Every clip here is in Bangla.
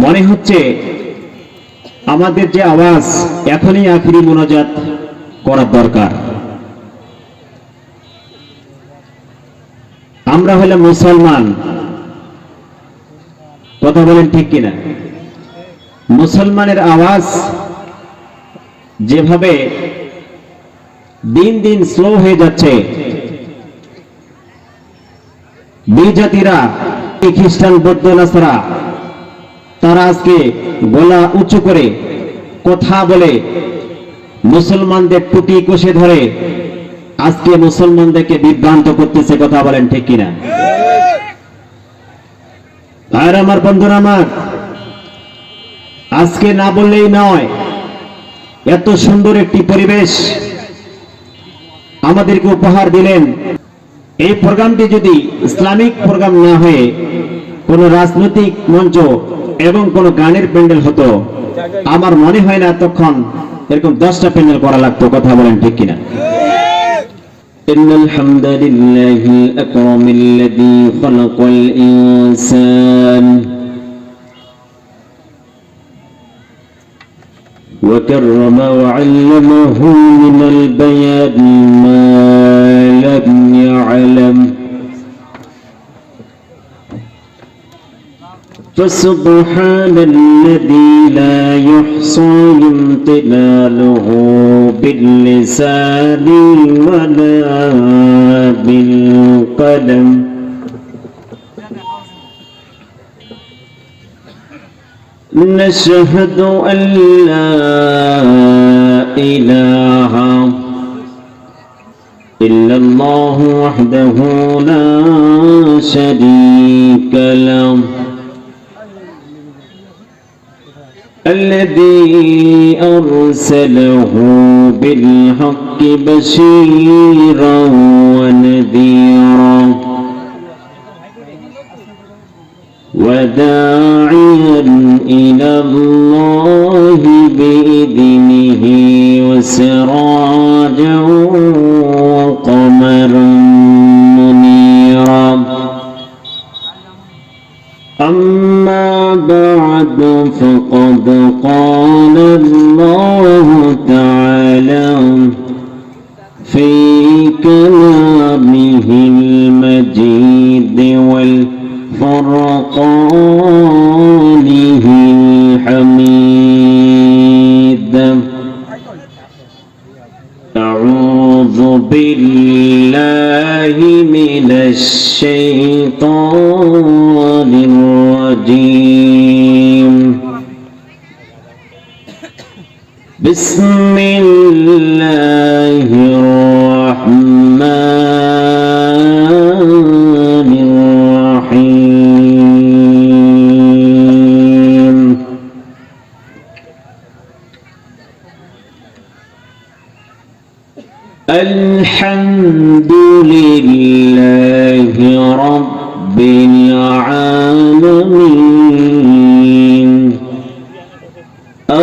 মনে হচ্ছে আমাদের যে আওয়াজ এখনই আখিরি মোনাজাত করার দরকার। আমরা হলাম মুসলমান, কথা বলেন ঠিক কিনা? মুসলমানের আওয়াজ যেভাবে দিন দিন স্লো হয়ে যাচ্ছে, বিজাতিরা, খ্রিস্টান, বৌদ্ধ, নাসারা তারা আজকে গলা উঁচু করে কথা বলে মুসলমানদের টুটি কষে ধরে আজকে মুসলমানদেরকে বিভ্রান্ত করতেছে, কথা বলেন ঠিক কিনা? আর আমার বন্ধুরা, আমার আজকে না বললেই নয়, এত সুন্দর একটি পরিবেশ আমাদেরকে উপহার দিলেন। এই প্রোগ্রামটি যদি ইসলামিক প্রোগ্রাম না হয়ে কোন রাজনৈতিক মঞ্চ এবং কোন গানের প্যান্ডেল হতো, আমার মনে হয় না তখন এরকম 10টা প্যান্ডেল করা লাগতো, কথা বলেন ঠিক কিনা? ইন্নাল হামদুলিল্লাহিল আকরামিল্লাযী খালাকাল ইনসান وكرم وعلمه من البيان ما لم يعلم فسبحان الذي لا يحصى امتلاله باللسان ولا بالقلم نشهد أن لا إله إلا الله وحده لا شريك له الذي أرسله بالحق بشيرا ونذيرا وداعيا إلى الله بإذنه وسراجا وقمرا منيرا أما بعد فقد قال الله تعالى في كلامه المجيد والفرقانه الحميد أعوذ بالله من الشيطان الرجيم بسم الله الرحمن الرحيم الحمد لله رب العالمين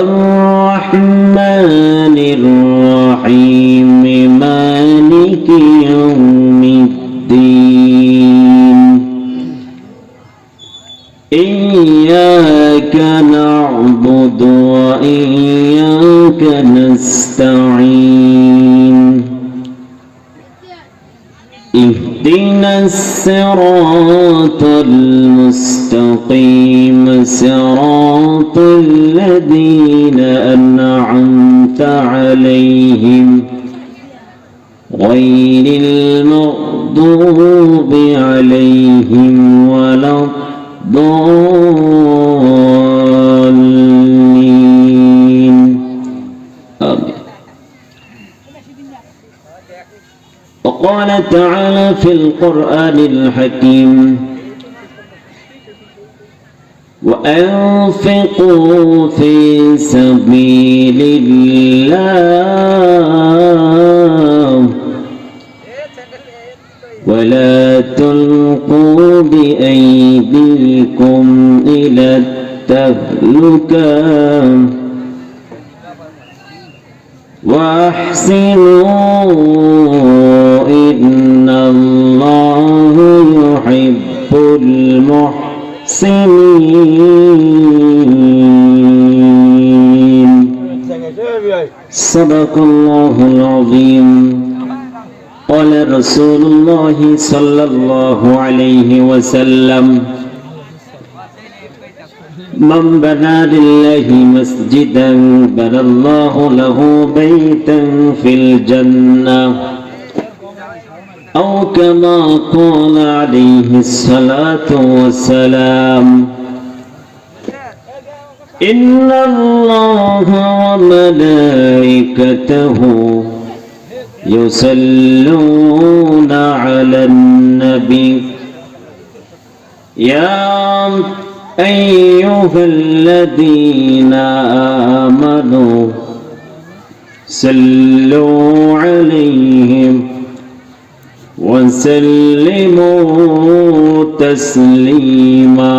الرحمن الرحيم مالك يوم الدين إياك نعبد وإياك نستعين اهدنا الصراط المستقيم صراط الذين أنعمت عليهم غير المغضوب عليهم ولا الضالين آمين. وقال تعالى في القرآن الحكيم وأنفقوا في سبيل الله ولا تلقوا بأيديكم إلى التهلكة وأحسنوا إن الله يحب المحسنين صدق الله العظيم قال رسول الله صلى الله عليه وسلم من بنى لله مسجدا بنى الله له بيتا في الجنة أو كما قال عليه الصلاة والسلام إن الله وملائكته يصلون على النبي يا أيها الذين آمنوا صلوا عليه وسلموا تسليما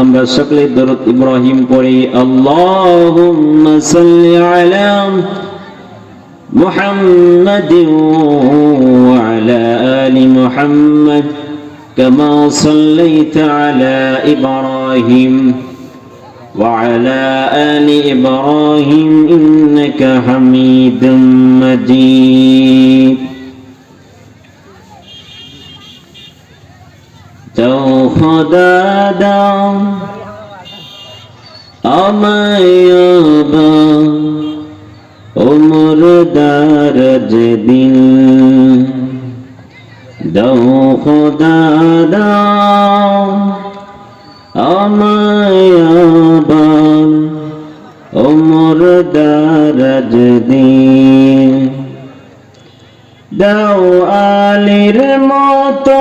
আমরা সকলে দরুদ ইব্রাহিম পড়ি আল্লাহুম্মা সাল্লি আলা মুহাম্মাদিন ওয়া আলা আলি মুহাম্মাদ কামা সাল্লাইতা আলা ইব্রাহিম ওয়া আলা আলি ইব্রাহিম ইন্নাকা হামিদুম মাজিদ তো খোদা দাও আমায় উমর দারাজ দিন দাও খোদা দাও আমায় উমর দারাজ দিন দাও আলীর মতো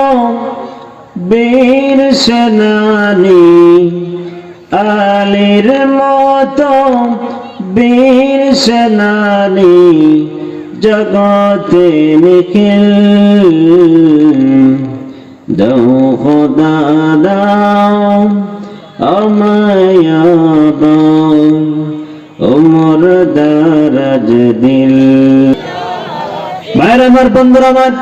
বীর সেনানী আলীর মতো বীর সেনানী জগতে নিখিল দাও খোদা দাও আমায় উমর দারাজ দিল। ভাইরা আমার, বন্ধুরা আমার,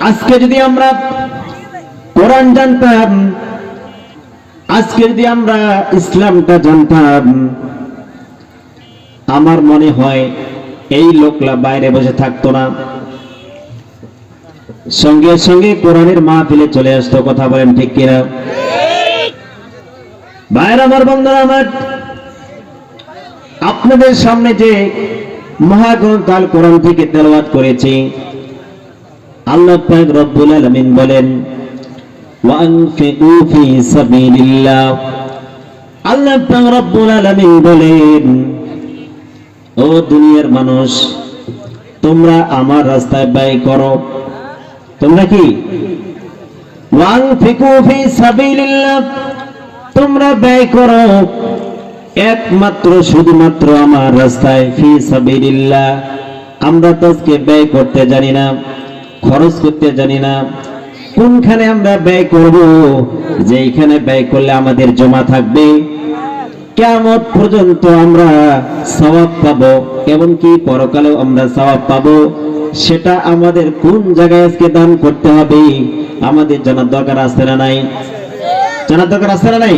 আজকে যদি আমরা কোরআন জানতাম, আজকে যদি আমরা ইসলামটা জানতাম, আমার মনে হয় এই লোকলা বাইরে বসে থাকতো না, সঙ্গে সঙ্গে কোরআনের মাহফিলে চলে আসতো। কথা বলেন ঠিক কিনা? ভাইরা আমার, বন্ধুরা আমার, আপনাদের সামনে যে মহাগ্রন্থ আল কোরআন থেকে তেলাওয়াত করেছি, আল্লাহ পাক রব্বুল আলামিন বলেন ওয়ানফিকু ফি সাবিলিল্লাহ। আল্লাহ পাক রব্বুল আলামিন বলেন, ও দুনিয়ার মানুষ, তোমরা আমার রাস্তায় ব্যয় করো। তোমরা কি? ওয়ানফিকু ফি সাবিলিল্লাহ, তোমরা ব্যয় করো একমাত্র শুধুমাত্র আমার রাস্তায়। ফি সাবিলিল্লাহ, আমরা তো আজকে ব্যয় করতে জানি না, খরচ করতে জানি না। কোনখানে আমরা ব্যয় করব, যেখানে ব্যয় করলে আমাদের জমা থাকবে, কিয়ামত পর্যন্ত আমরা সওয়াব পাবো, এমনকি পরকালেও আমরা সওয়াব পাবো, সেটা আমাদের কোন জায়গায় আজকে দান করতে হবে আমাদের জানার দরকার আছে না নাই? জানার দরকার আছে না নাই?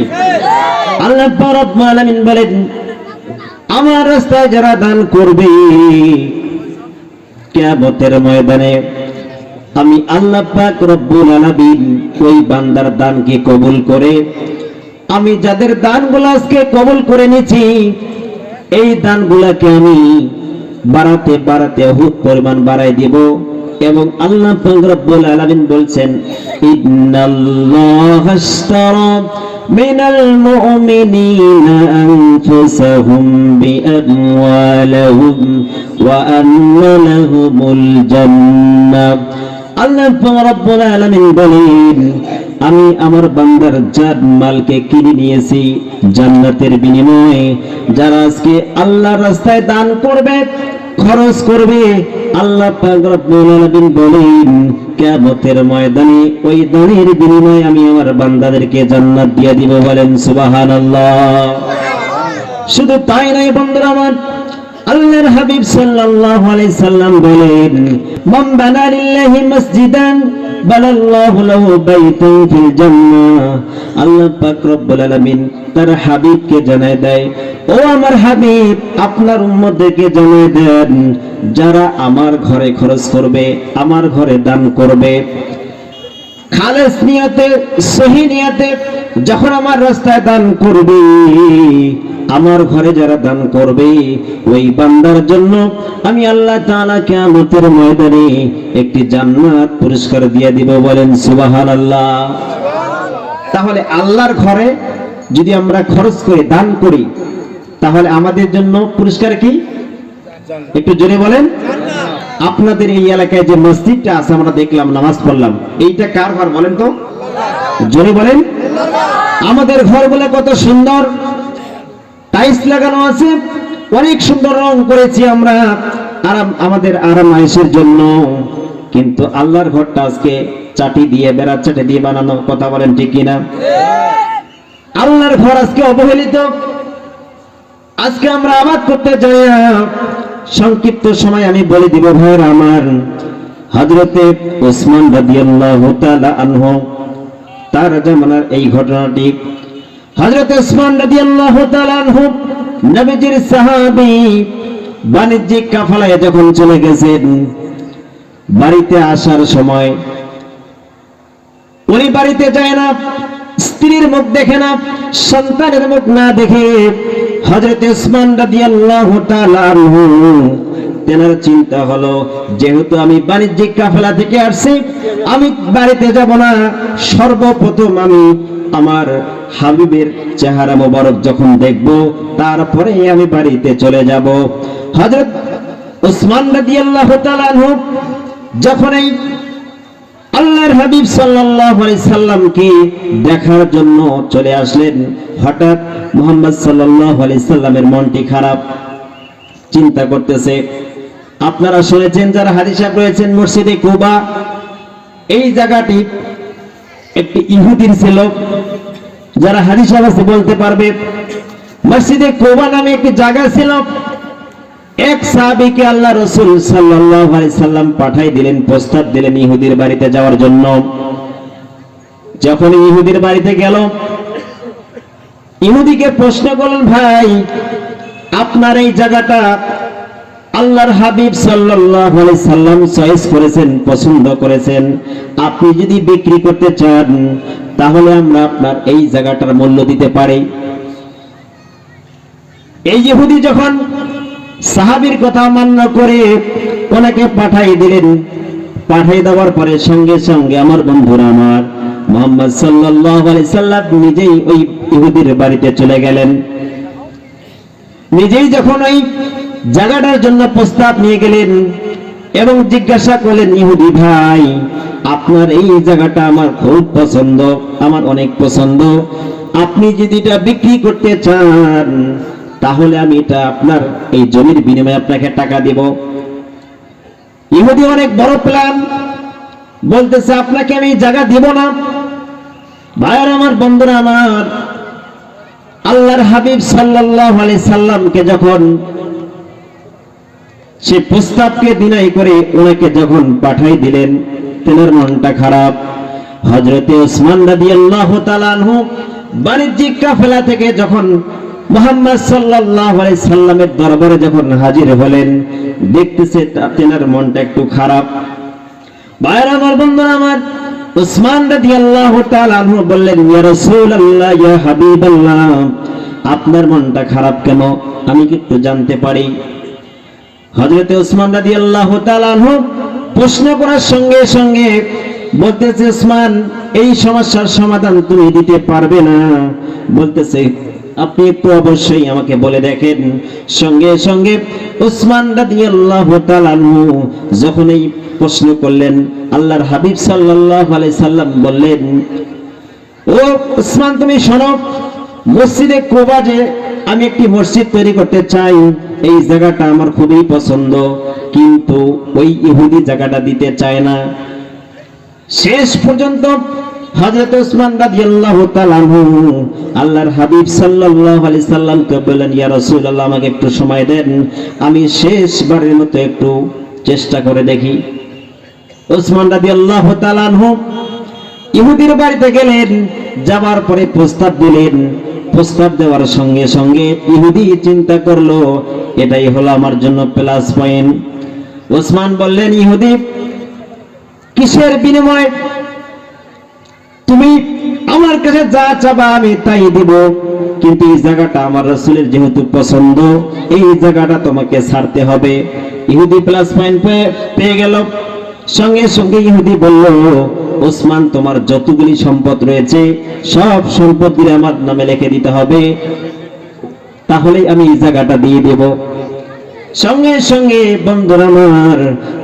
আল্লাহ রাব্বুল আলামিন বলেন, আমার রাস্তায় যারা দান করবে কিয়ামতের ময়দানে আমি আল্লাহ পাক রব্বুল আলামিন ওই বান্দার দানকে কবুল করে, আমি যাদের দানগুলো আজকে কবুল করে নিয়েছি, এই দানগুলোকে আমি বাড়াতে বাড়াতে হুত পরিমাণ বাড়াই দিব। এবং আল্লাহ পাক রব্বুল আলামিন বলছেন, ইন্নাল্লাহা আশতারা মিনাল মুমিনিনা আনফুসাহুম বিআমওয়ালিহিম ওয়া আন্না লাহুমুল জান্নাহ। আল্লাহ পাক রব্বুল আলামিন বলেন, আমি আমার বান্দার জান মালকে কিনে নিয়েছি জান্নাতের বিনিময়ে। যারা আজকে আল্লাহর রাস্তায় দান করবে, খরচ করবে, আল্লাহ পাক রব্বুল আলামিন বলেন, কিয়ামতের ময়দানে ওই দানের বিনিময়ে আমি আমার বান্দাদেরকে জান্নাত দিয়ে দিব। বলেন সুবহানাল্লাহ। শুধু তাই নয় বন্ধুরা আমার, আল্লাহর হাবিব সাল্লাল্লাহু আলাইহি সাল্লাম বলেন, মান বানা লিল্লাহি মাসজিদান বানাল্লাহু লাহু বাইতান ফিল জান্নাহ। আল্লাহ পাক রব্বুল আলামিন তার হাবিবকে জানায় দেয়, ও আমার হাবিব আপনার উম্মতদেরকে জানায় দেন, যারা আমার ঘরে খরচ করবে, আমার ঘরে দান করবে, খালেস নিয়তে, সহি নিয়তে যখন আমার রাস্তায় দান করবে, আমার ঘরে যারা দান করবে, ওই বান্দার জন্য আমি আল্লাহ তাআলা কিয়ামতের ময়দানে একটি জান্নাত পুরস্কার দিয়ে দিব। বলেন সুবহানাল্লাহ। তাহলে আল্লাহর ঘরে যদি আমরা খরচ করে দান করি, তাহলে আমাদের জন্য পুরস্কার কি? একটু জোরে বলেন। আপনাদের এই এলাকায় যে মসজিদটা আছে আমরা দেখলাম, নামাজ পড়লাম, এইটা কার ঘর বলেন তো? জোরে বলেন। আমাদের ঘরগুলো কত সুন্দর, টাইলস লাগানো আছে, অনেক সুন্দর রং করেছি আমরা আমাদের আরাম আয়েশের জন্য, কিন্তু আল্লাহর ঘরটা আজকে চাটি দিয়ে, বেড়া চাটি দিয়ে বানানো। কথা বলেন ঠিক কিনা? আল্লাহর ঘর আজকে অবহেলিত। আজকে আমরা আবাদ করতে যাই। সংক্ষিপ্ত সময় আমি বলে দিব ভাইরা আমার, হযরতে ওসমান রাদিয়াল্লাহু তাআলা আনহু, তার জামানার এই ঘটনাটি। হযরতে ওসমান রাদিয়াল্লাহু তাআলা আনহু নবীজির সাহাবী, বাণিজ্যিক কাফেলায় যখন চলে গেছেন, বাড়িতে আসার সময় উনি বাড়িতে যায় না, স্ত্রীর মুখ দেখে না, সন্তানের মুখ না দেখে হযরত ওসমান রাদিয়াল্লাহু তাআলা আনহু তেনার চিন্তা হলো, যেহেতু আমি বাণিজ্যিক কাফেলা থেকে আসছি, আমি বাড়িতে যাব না, সর্বপ্রথম আমি আমার হাবিবের চেহারা মোবারক যখন দেখব, তারপরে আমি বাড়িতে চলে যাব। হযরত ওসমান রাদিয়াল্লাহু তাআলা আনহু যখন এই আল্লাহর হাবিব সাল্লাল্লাহু আলাইহি সাল্লামকে দেখার জন্য চলে আসলেন, হঠাৎ মুহাম্মদ সাল্লাল্লাহু আলাইহি সাল্লামের মনটি খারাপ, চিন্তা করতেছে। আপনারা শুনেছেন, যারা হাদিস রয়েছেন, মসজিদে কুবা এই জায়গাটি একটি ইহুদির ছিল। যারা হাদিস আছে বলতে পারবে, মসজিদে কুবা নামে একটি জায়গা ছিল। এক সাহাবীকে আল্লাহ রাসূল সাল্লাল্লাহু আলাইহি সাল্লাম পাঠাই দিলেন, প্রস্তাব দিলেন ইহুদির বাড়িতে যাওয়ার জন্য। যখন ইহুদির বাড়িতে গেল, ইহুদিকে প্রশ্ন করলেন, ভাই আপনার এই জায়গাটা আল্লাহর হাবিব সাল্লাল্লাহু আলাইহি সাল্লাম চয়েস করেছেন, পছন্দ করেছেন, আপনি যদি বিক্রি করতে চান তাহলে আমরা আপনার এই জায়গাটার মূল্য দিতে পারি। এই ইহুদি যখন সাহাবীর কথা মান্য করে ওনাকে পাঠাই দিলেন, পাঠাই দেওয়ার পরে সঙ্গে সঙ্গে আমার বন্ধুরা, আমার মুহাম্মদ সাল্লাল্লাহু আলাইহি সাল্লাম নিজেই ওই ইহুদির বাড়িতে চলে গেলেন। নিজেই যখন ওই জায়গাটার জন্য প্রস্তাব নিয়ে গেলেন এবং জিজ্ঞাসা করলেন, ইহুদি ভাই আপনার এই জায়গাটা আমার খুব পছন্দ, আমার অনেক পছন্দ, আপনি যদি এটা বিক্রি করতে চান তাহলে আমি এটা আপনার এই জমির বিনিময়ে আপনাকে টাকা দেব। ইহুদি অনেক বড় প্ল্যান, বলতেছে আপনাকে আমি জায়গা দিব না। ভাইয়ার আমার, বন্ধুরা আমার, আল্লাহর হাবিব সাল্লাল্লাহু আলাইহি সাল্লামকে যখন সে প্রস্তাবকে ডিনাই করে ওনাকে যখন পাঠাই দিলেন, তেনার মনটা খারাপ। হযরতে ওসমান রাদিয়াল্লাহু তাআলা আনহু বাণিজ্যিক কাফেলা থেকে যখন মুহাম্মদ সাল্লাল্লাহু আলাইহি সাল্লামের দরবারে যখন হাজির হলেন, দেখতেছে তেনার মনটা একটু খারাপ। ভাইরা আমার, বন্ধুরা আমার, ওসমান রাদিয়াল্লাহু তাআলা আনহু বললেন, ইয়া রাসূলুল্লাহ, ইয়া হাবিবাল্লাহ, আপনার মনটা খারাপ কেন, আমি কি একটু জানতে পারি? হযরতে ওসমান রাদিয়াল্লাহু তাআলা আনহু প্রশ্ন করার সঙ্গে সঙ্গে বলতেছে, ওসমান এই সমস্যার সমাধান তুমি দিতে পারবে না। বলতেছে, আপনি একটু অবশ্যই আমাকে বলে দেখেন। সঙ্গে সঙ্গে ওসমান রাদিয়াল্লাহু তাআলা আনহু যখন এই প্রশ্ন করলেন, আল্লাহর হাবিব সাল্লাল্লাহু আলাইহি সাল্লাম বললেন, ও ওসমান তুমি শোনো, মসজিদে কুবা যে আমি একটি মসজিদ তৈরি করতে চাই, এই জায়গাটা আমার খুবই পছন্দ, কিন্তু ওই ইহুদি জায়গাটা দিতে চায় না। শেষ পর্যন্ত হযরত ওসমান রাদিয়াল্লাহু তাআলা আনহু আল্লাহর হাবিব সাল্লাল্লাহু আলাইহি সাল্লামকে বললেন, ইয়া রাসূলুল্লাহ, আমাকে একটু সময় দেন, আমি শেষবারের মতো একটু চেষ্টা করে দেখি। ওসমান রাদিয়াল্লাহু তাআলা আনহু ইহুদির বাড়িতে গেলেন, যাবার পরে প্রস্তাব দিলেন। প্রস্তাব দেওয়ার সঙ্গে সঙ্গে ইহুদি চিন্তা করলো, এটাই হলো আমার জন্য প্লাস পয়েন্ট। ওসমান বললেন, ইহুদি, কিসের বিনিময়ে? তুমি আমার কাছে যা চাবা আমি তাই দিব, কিন্তু এই জায়গাটা আমার রাসূলের যেহেতু পছন্দ, এই জায়গাটা তোমাকে ছাড়তে হবে। ইহুদি প্লাস পয়েন্ট পেয়ে গেল। সঙ্গে সঙ্গে ইহুদি বলল, ওসমান, তোমার যতগুলি সম্পদ রয়েছে সব সম্পদগুলি আমার নামে লিখে দিতে হবে, তাহলে আমি এই জায়গাটা দিয়ে দেব। সঙ্গে সঙ্গে বন্ধুরা আমার,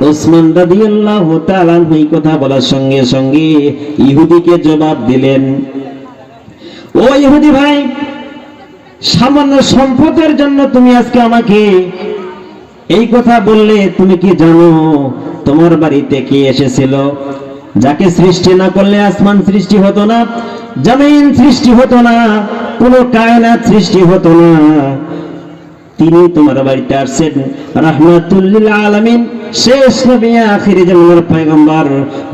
ওসমান রাদিয়াল্লাহু তাআলা এই কথা বলার সঙ্গে সঙ্গে ইহুদিকে জবাব দিলেন, ও ইহুদি ভাই, সামান্য সম্পদের জন্য তুমি আজকে আমাকে এই কথা বললে? তুমি কি জানো তোমার বাড়িতে কে এসেছিল, যাকে সৃষ্টি না করলে আসমান সৃষ্টি হতো না, জমিন সৃষ্টি হতো না, কোন কায়নাত সৃষ্টি হতো না? তিনি তোমার বাড়িতে আসছেন রাহমাতুল লিল আলামিন, শেষ নবী, আখিরি জামানার পয়গম্বর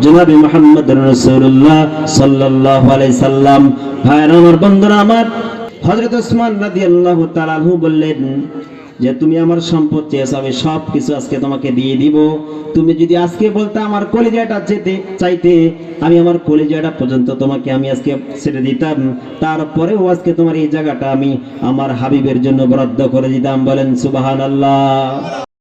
জনাবে মুহাম্মদুর রাসূলুল্লাহ সাল্লাল্লাহু আলাইহি সাল্লাম। ভাইরা আমার, বন্ধুরা আমার, হযরত ওসমান রাদিয়াল্লাহু তাআলা আনহু বললেন যে তুমি আমার সম্পদ চেয়েছো, আমি সব কিছু আজকে তোমাকে দিয়ে দিব। তুমি যদি আজকে বলতে আমার কলিজাটা চাইতে, আমি আমার কলিজাটা পর্যন্ত তোমাকে আমি আজকে ছেড়ে দিতাম, তারপরেও আজকে তোমার এই জায়গাটা আমি আমার হাবিবের জন্য বরাদ্দ করে দিতাম। বলেন সুবহানাল্লাহ।